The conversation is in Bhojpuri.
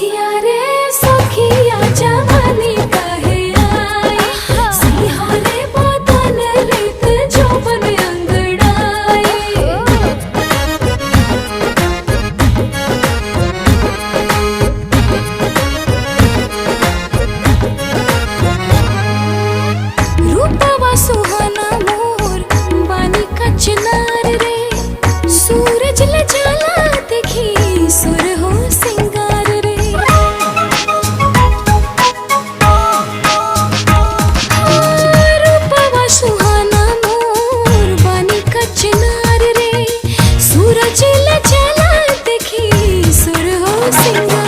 सखिया रे सखिया जवानी कहे आई सिंहारे बदन रित जोबन अंगड़ाई रूपवा सुहाना मोर बानी का चिनार रे सूरज ले जाला देखी सुर हो सिंगार रे रूपवा सुहाना मोर बानी का चिनार रे सूरज ले जाला देखी सुर हो सिंगार